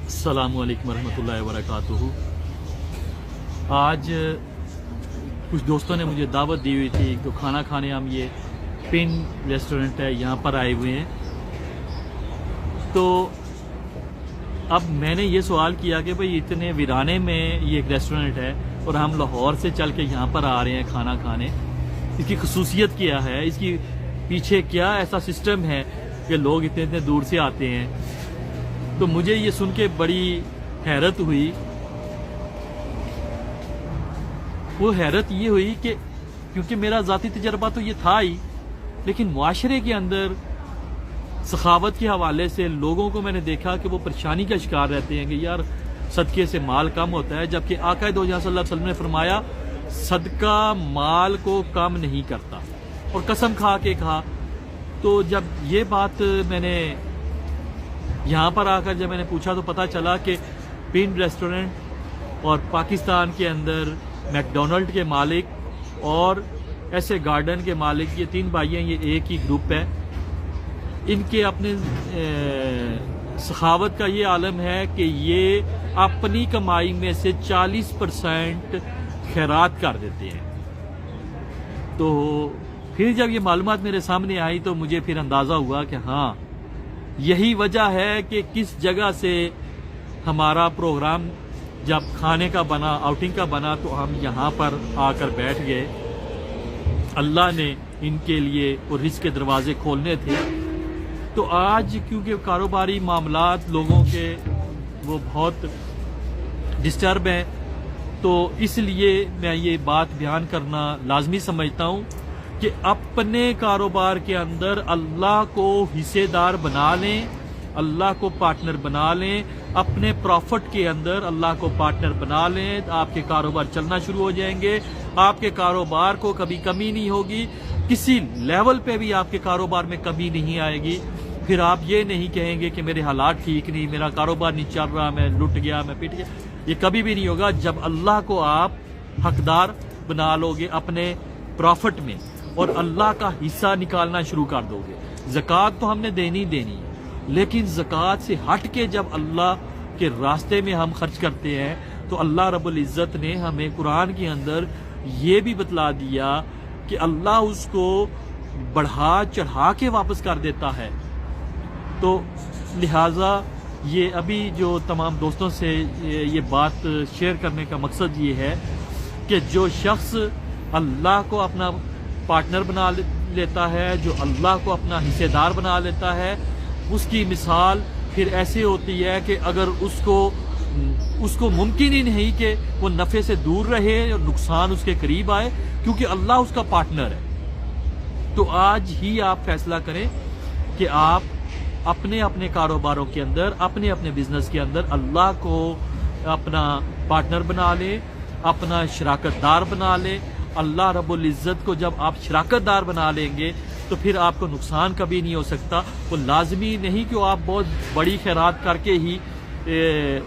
अस्सलामु अलैकुम रहमतुल्लाहि व बरकातुहू। आज कुछ दोस्तों ने मुझे दावत दी हुई थी तो खाना खाने हम ये पिन रेस्टोरेंट है यहाँ पर आए हुए हैं। तो अब मैंने ये सवाल किया कि भाई इतने वीराने में ये एक रेस्टोरेंट है और हम लाहौर से चल के यहाँ पर आ रहे हैं खाना खाने, इसकी खसूसियत क्या है, इसकी पीछे क्या ऐसा सिस्टम है कि लोग इतने इतने दूर से आते हैं। तो मुझे ये सुन के बड़ी हैरत हुई। वो हैरत ये हुई कि क्योंकि मेरा ज़ाती तजर्बा तो ये था ही, लेकिन मुआशरे के अंदर सखावत के हवाले से लोगों को मैंने देखा कि वो परेशानी का शिकार रहते हैं कि यार सदक़े से माल कम होता है, जबकि आका दो जहां सल्लल्लाहु अलैहि वसल्लम ने फरमाया सदका माल को कम नहीं करता, और कसम खा के कहा। तो जब ये बात मैंने यहाँ पर आकर जब मैंने पूछा तो पता चला कि पिन रेस्टोरेंट और पाकिस्तान के अंदर मैकडोनल्ड के मालिक और ऐसे गार्डन के मालिक, ये तीन भाई हैं, ये एक ही ग्रुप है। इनके अपने सखावत का ये आलम है कि ये अपनी कमाई में से 40% खैरात कर देते हैं। तो फिर जब ये मालूमात मेरे सामने आई तो मुझे फिर अंदाज़ा हुआ कि हाँ, यही वजह है कि किस जगह से हमारा प्रोग्राम जब खाने का बना, आउटिंग का बना, तो हम यहाँ पर आकर बैठ गए। अल्लाह ने इनके लिए वो रिज़्क़ के दरवाजे खोलने थे। तो आज क्योंकि कारोबारी मामलात लोगों के वो बहुत डिस्टर्ब हैं, तो इसलिए मैं ये बात बयान करना लाजमी समझता हूँ कि अपने कारोबार के अंदर अल्लाह को हिस्सेदार बना लें, अल्लाह को पार्टनर बना लें, अपने प्रॉफिट के अंदर अल्लाह को पार्टनर बना लें, आपके कारोबार चलना शुरू हो जाएंगे। आपके कारोबार को कभी कमी नहीं होगी, किसी लेवल पे भी आपके कारोबार में कमी नहीं आएगी। फिर आप ये नहीं कहेंगे कि मेरे हालात ठीक नहीं, मेरा कारोबार नहीं चल रहा, मैं लुट गया, मैं पिट गया। ये कभी भी नहीं होगा जब अल्लाह को आप हकदार बना लोगे अपने प्रॉफिट में और अल्लाह का हिस्सा निकालना शुरू कर दोगे। ज़कात तो हमने देनी है, लेकिन ज़कात से हट के जब अल्लाह के रास्ते में हम खर्च करते हैं तो अल्लाह रब्बुल इज़्ज़त ने हमें कुरान के अंदर ये भी बतला दिया कि अल्लाह उसको बढ़ा चढ़ा के वापस कर देता है। तो लिहाजा ये अभी जो तमाम दोस्तों से ये बात शेयर करने का मकसद ये है कि जो शख्स अल्लाह को अपना पार्टनर बना लेता है, जो अल्लाह को अपना हिस्सेदार बना लेता है, उसकी मिसाल फिर ऐसे होती है कि अगर उसको मुमकिन ही नहीं कि वो नफ़े से दूर रहे और नुकसान उसके करीब आए, क्योंकि अल्लाह उसका पार्टनर है। तो आज ही आप फैसला करें कि आप अपने अपने कारोबारों के अंदर, अपने अपने बिजनेस के अंदर अल्लाह को अपना पार्टनर बना लें, अपना शराकतदार बना लें। अल्लाह रब्बुल इज़्ज़त को जब आप शराकतदार बना लेंगे तो फिर आपको नुकसान कभी नहीं हो सकता। वो लाजमी नहीं कि आप बहुत बड़ी खैरात करके ही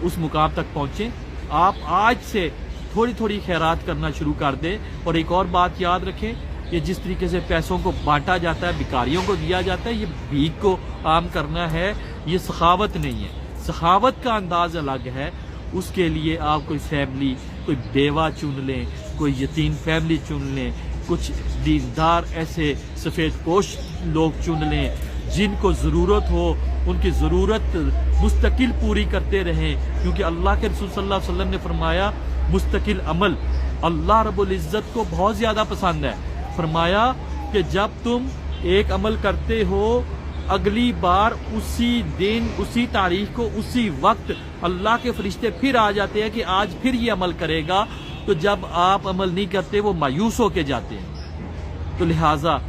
उस मुकाम तक पहुँचें। आप आज से थोड़ी थोड़ी खैरात करना शुरू कर दें। और एक और बात याद रखें, ये जिस तरीके से पैसों को बांटा जाता है, भिखारियों को दिया जाता है, ये भीख को आम करना है, ये सखावत नहीं है। सखावत का अंदाज अलग है। उसके लिए आप कोई फैमिली, कोई बेवा चुन लें, कोई यतीम फैमिली चुन लें, कुछ दीनदार ऐसे सफ़ेद पोश लोग चुन लें जिनको ज़रूरत हो, उनकी ज़रूरत मुस्तकिल पूरी करते रहें। क्योंकि अल्लाह के रसूल सल्लल्लाहु अलैहि वसल्लम ने फरमाया मुस्तकिल अमल अल्लाह रब्बुल इज़्ज़त को बहुत ज़्यादा पसंद है। फरमाया कि जब तुम एक अमल करते हो, अगली बार उसी दिन, उसी तारीख को, उसी वक्त अल्लाह के फरिश्ते फिर आ जाते हैं कि आज फिर ये अमल करेगा। तो जब आप अमल नहीं करते वो मायूस होके जाते हैं। तो लिहाजा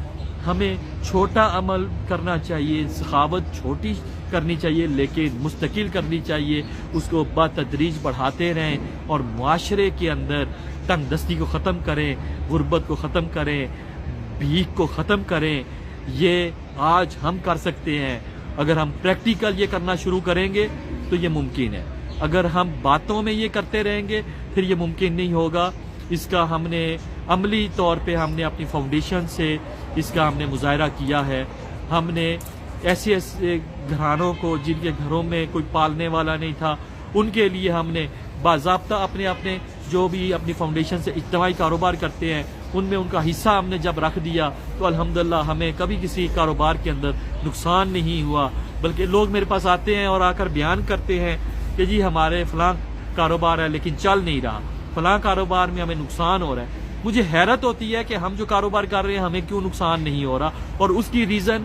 हमें छोटा अमल करना चाहिए, सखावत छोटी करनी चाहिए, लेकिन मुस्तकिल करनी चाहिए। उसको बतदरीज बढ़ाते रहें और मुआशरे के अंदर तंगदस्ती को ख़त्म करें, गुर्बत को ख़त्म करें, भीख को ख़त्म करें। ये आज हम कर सकते हैं। अगर हम प्रैक्टिकल ये करना शुरू करेंगे तो ये मुमकिन है। अगर हम बातों में ये करते रहेंगे फिर ये मुमकिन नहीं होगा। इसका हमने अमली तौर पे हमने अपनी फाउंडेशन से इसका हमने मुजाहरा किया है। हमने ऐसे ऐसे घरानों को जिनके घरों में कोई पालने वाला नहीं था, ان کے لیے ہم نے باضابطہ اپنے جو بھی اپنی فاؤنڈیشن سے اجتماعی کاروبار کرتے ہیں ان میں ان کا حصہ ہم نے جب رکھ دیا تو الحمدللہ ہمیں کبھی کسی کاروبار کے اندر نقصان نہیں ہوا، بلکہ لوگ میرے پاس آتے ہیں اور آ کر بیان کرتے ہیں کہ جی ہمارے فلاں کاروبار ہے لیکن چل نہیں رہا، فلاں کاروبار میں ہمیں نقصان ہو رہا ہے۔ مجھے حیرت ہوتی ہے کہ ہم جو کاروبار کر رہے ہیں ہمیں کیوں نقصان نہیں ہو رہا، اور اس کی ریزن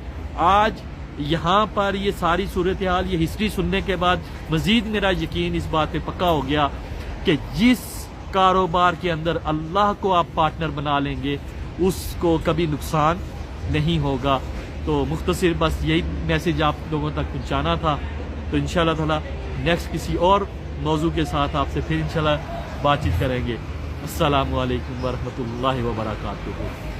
آج یہاں پر یہ ساری صورتحال، یہ ہسٹری سننے کے بعد مزید میرا یقین اس بات پہ پکا ہو گیا کہ جس کاروبار کے اندر اللہ کو آپ پارٹنر بنا لیں گے اس کو کبھی نقصان نہیں ہوگا۔ تو مختصر بس یہی میسج آپ لوگوں تک پہنچانا تھا۔ تو انشاءاللہ تعالی نیکسٹ کسی اور موضوع کے ساتھ آپ سے پھر انشاءاللہ بات چیت کریں گے۔ السلام علیکم ورحمۃ اللہ وبرکاتہ۔